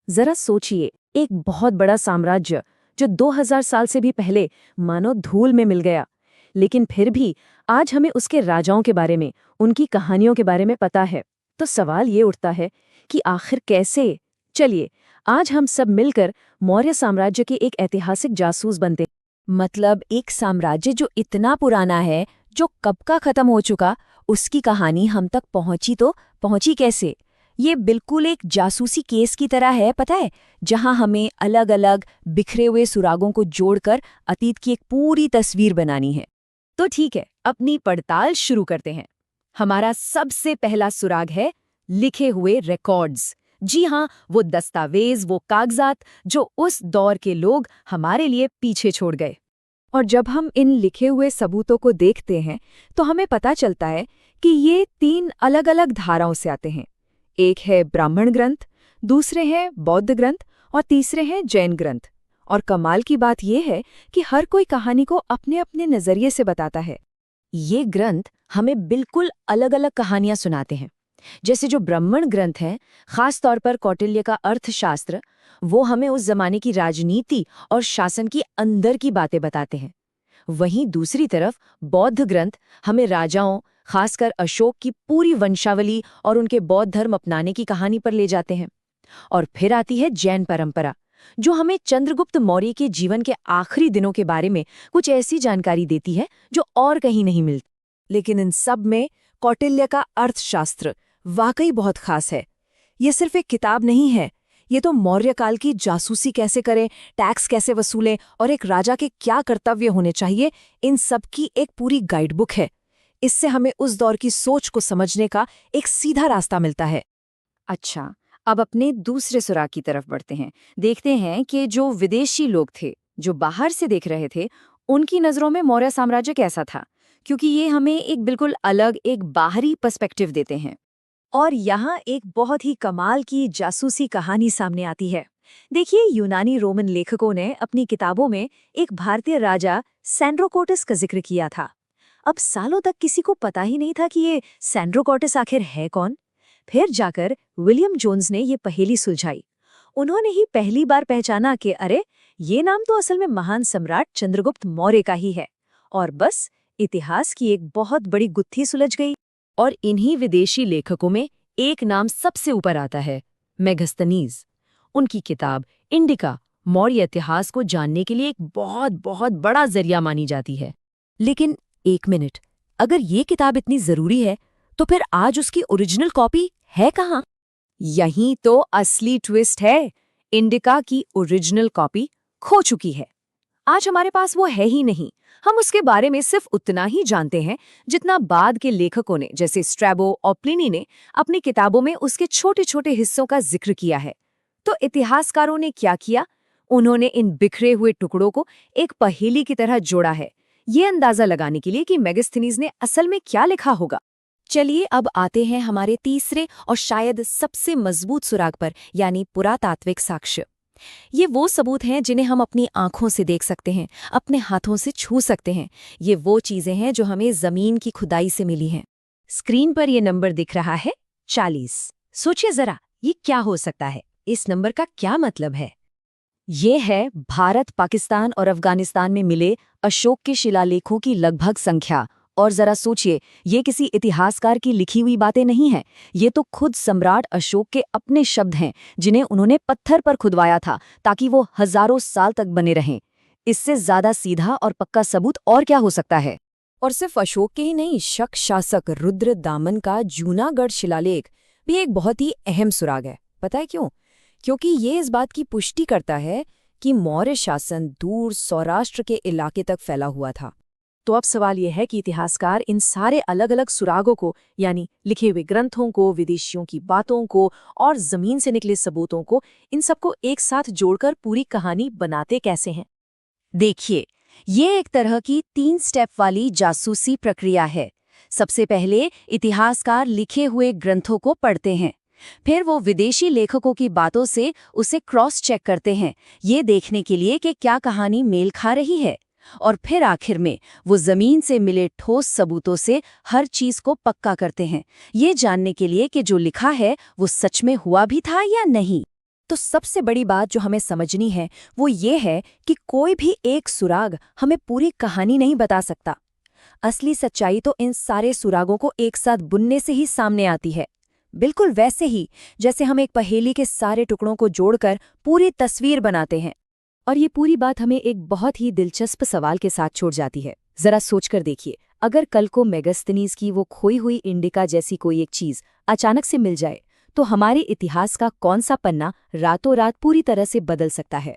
जरा सोचिए, एक बहुत बड़ा साम्राज्य जो 2000 साल से भी पहले मानो धूल में मिल गया, लेकिन फिर भी आज हमें उसके राजाओं के बारे में, उनकी कहानियों के बारे में पता है। तो सवाल ये उठता है कि आखिर कैसे? चलिए, आज हम सब मिलकर मौर्य साम्राज्य के एक ऐतिहासिक जासूस बनते हैं। मतलब एक साम्राज्य जो इतना पुराना है, जो कब का खत्म हो चुका, उसकी कहानी हम तक पहुंची तो पहुंची कैसे? ये बिल्कुल एक जासूसी केस की तरह है, पता है, जहां हमें अलग अलग बिखरे हुए सुरागों को जोड़कर अतीत की एक पूरी तस्वीर बनानी है। तो ठीक है, अपनी पड़ताल शुरू करते हैं। हमारा सबसे पहला सुराग है लिखे हुए रिकॉर्ड्स। जी हाँ, वो दस्तावेज, वो कागजात जो उस दौर के लोग हमारे लिए पीछे छोड़ गए। और जब हम इन लिखे हुए सबूतों को देखते हैं तो हमें पता चलता है कि ये 3 अलग अलग धाराओं से आते हैं। एक है ब्राह्मण ग्रंथ, दूसरे हैं बौद्ध ग्रंथ और तीसरे हैं जैन ग्रंथ। और कमाल की बात यह है कि हर कोई कहानी को अपने अपने नजरिए से बताता है। ये ग्रंथ हमें बिल्कुल अलग अलग कहानियां सुनाते हैं। जैसे जो ब्राह्मण ग्रंथ हैं, खास तौर पर कौटिल्य का अर्थशास्त्र, वो हमें उस जमाने की राजनीति और शासन की अंदर की बातें बताते हैं। वहीं दूसरी तरफ बौद्ध ग्रंथ हमें राजाओं, खासकर अशोक की पूरी वंशावली और उनके बौद्ध धर्म अपनाने की कहानी पर ले जाते हैं। और फिर आती है जैन परंपरा, जो हमें चंद्रगुप्त मौर्य के जीवन के आखिरी दिनों के बारे में कुछ ऐसी जानकारी देती है जो और कहीं नहीं मिलती। लेकिन इन सब में कौटिल्य का अर्थशास्त्र वाकई बहुत खास है। ये सिर्फ एक किताब नहीं है, ये तो मौर्य काल की जासूसी कैसे करें, टैक्स कैसे वसूलें और एक राजा के क्या कर्तव्य होने चाहिए, इन सब की एक पूरी गाइडबुक है। इससे हमें उस दौर की सोच को समझने का एक सीधा रास्ता मिलता है। अच्छा, अब अपने दूसरे सुराग की तरफ बढ़ते हैं। देखते हैं कि जो विदेशी लोग थे, जो बाहर से देख रहे थे, उनकी नज़रों में मौर्य साम्राज्य कैसा था, क्योंकि ये हमें एक बिल्कुल अलग, एक बाहरी पर्सपेक्टिव देते हैं। और यहाँ एक बहुत ही कमाल की जासूसी कहानी सामने आती है। देखिए, यूनानी रोमन लेखकों ने अपनी किताबों में एक भारतीय राजा सैंड्रोकोटस का जिक्र किया था। अब सालों तक किसी को पता ही नहीं था कि ये सैंड्रोकोटस आखिर है कौन। फिर जाकर विलियम जोन्स ने ये पहेली सुलझाई। उन्होंने ही पहली बार पहचाना कि अरे, ये नाम तो असल में महान सम्राट चंद्रगुप्त मौर्य का ही है। और बस इतिहास की एक बहुत बड़ी गुत्थी सुलझ गई। और इन्हीं विदेशी लेखकों में एक नाम सबसे ऊपर आता है, मेगस्थनीज। उनकी किताब इंडिका मौर्य इतिहास को जानने के लिए एक बहुत बहुत बड़ा जरिया मानी जाती है। लेकिन एक मिनट, अगर ये किताब इतनी जरूरी है, तो फिर आज उसकी ओरिजिनल कॉपी है कहाँ? यहीं तो असली ट्विस्ट है। इंडिका की ओरिजिनल कॉपी खो चुकी है। आज हमारे पास वो है ही नहीं। हम उसके बारे में सिर्फ उतना ही जानते हैं जितना बाद के लेखकों ने, जैसे स्ट्रैबो और प्लिनी ने, अपनी किताबों में उसके छोटे छोटे हिस्सों का जिक्र किया है। तो इतिहासकारों ने क्या किया? उन्होंने इन बिखरे हुए टुकड़ों को एक पहेली की तरह जोड़ा है, ये अंदाजा लगाने के लिए कि मेगस्थनीज ने असल में क्या लिखा होगा। चलिए अब आते हैं हमारे तीसरे और शायद सबसे मजबूत सुराग पर, यानी पुरातात्विक साक्ष्य। ये वो सबूत हैं जिन्हें हम अपनी आंखों से देख सकते हैं, अपने हाथों से छू सकते हैं। ये वो चीजें हैं जो हमें जमीन की खुदाई से मिली हैं। स्क्रीन पर ये नंबर दिख रहा है, 40। सोचिए जरा, ये क्या हो सकता है? इस नंबर का क्या मतलब है? ये है भारत, पाकिस्तान और अफगानिस्तान में मिले अशोक के शिलालेखों की लगभग संख्या। और जरा सोचिए, ये किसी इतिहासकार की लिखी हुई बातें नहीं हैं। ये तो खुद सम्राट अशोक के अपने शब्द हैं, जिन्हें उन्होंने पत्थर पर खुदवाया था ताकि वो हजारों साल तक बने रहें। इससे ज्यादा सीधा और पक्का सबूत और क्या हो सकता है? और सिर्फ अशोक के ही नहीं, शक शासक रुद्र दामन का जूनागढ़ शिलालेख भी एक बहुत ही अहम सुराग है। पता है क्यों? क्योंकि ये इस बात की पुष्टि करता है कि मौर्य शासन दूर सौराष्ट्र के इलाके तक फैला हुआ था। तो अब सवाल यह है कि इतिहासकार इन सारे अलग अलग सुरागों को, यानी लिखे हुए ग्रंथों को, विदेशियों की बातों को और जमीन से निकले सबूतों को, इन सबको एक साथ जोड़कर पूरी कहानी बनाते कैसे हैं? देखिए, ये एक तरह की 3 स्टेप वाली जासूसी प्रक्रिया है। सबसे पहले इतिहासकार लिखे हुए ग्रंथों को पढ़ते हैं। फिर वो विदेशी लेखकों की बातों से उसे क्रॉस चेक करते हैं, ये देखने के लिए कि क्या कहानी मेल खा रही है। और फिर आखिर में वो जमीन से मिले ठोस सबूतों से हर चीज को पक्का करते हैं, ये जानने के लिए कि जो लिखा है वो सच में हुआ भी था या नहीं। तो सबसे बड़ी बात जो हमें समझनी है वो ये है कि कोई भी एक सुराग हमें पूरी कहानी नहीं बता सकता। असली सच्चाई तो इन सारे सुरागों को एक साथ बुनने से ही सामने आती है, बिल्कुल वैसे ही जैसे हम एक पहेली के सारे टुकड़ों को जोड़कर पूरी तस्वीर बनाते हैं। और ये पूरी बात हमें एक बहुत ही दिलचस्प सवाल के साथ छोड़ जाती है। जरा सोचकर देखिए, अगर कल को मेगास्थनीज की वो खोई हुई इंडिका जैसी कोई एक चीज अचानक से मिल जाए, तो हमारे इतिहास का कौन सा पन्ना रातों रात पूरी तरह से बदल सकता है।